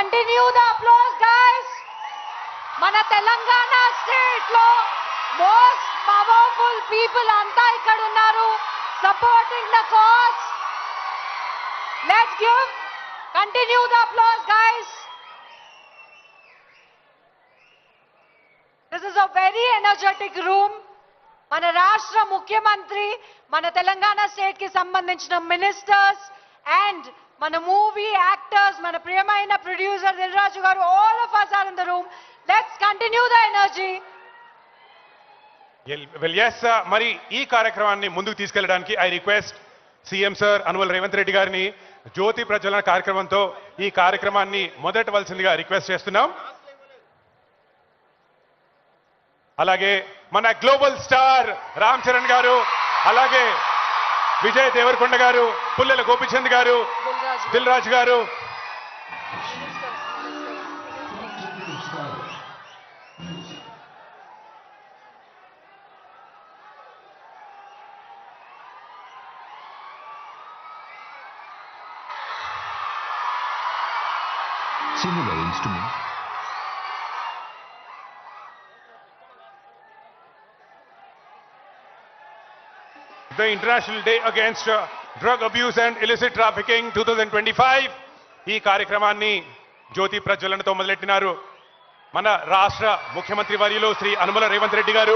Continue the applause, guys. మన Telangana state లో most powerful people అంతా ఇక్కడ ఉన్నారు supporting the cause. Let's continue the applause, guys. This is a very energetic room. మన రాష్ట్ర ముఖ్యమంత్రి, మన తెలంగాణ స్టేట్ కి సంబంధించిన మినిస్టర్స్ అండ్ మన మూవీ యాక్టర్స్, మన ప్రియమైన ప్రొడ్యూసర్ దిల్ రాజు గారు, all of us are in the room. Let's continue the energy. Well, yes, మరి ఈ కార్యక్రమాన్ని ముందుకు తీసుకెళ్ళడానికి I request CM sir annual Revanth Reddy గారిని జ్యోతి ప్రజ్వలన కార్యక్రమంతో ఈ కార్యక్రమాన్ని మొదటవలసిందిగా రిక్వెస్ట్ చేస్తున్నాం. అలాగే మన గ్లోబల్ స్టార్ రామ్ చరణ్ గారు, అలాగే విజయ్ దేవరకొండ గారు, పుల్లెల గోపిచంద్ గారు, దిల్ రాజు గారు, similar instrument. The International Day Against Drug Abuse and Illicit Trafficking 2025 ఈ కార్యక్రమాన్ని జ్యోతి ప్రజ్వలనతో మొదలెట్టినారు మన రాష్ట్ర ముఖ్యమంత్రి వర్యులు శ్రీ అనుమల రేవంత్ రెడ్డి గారు.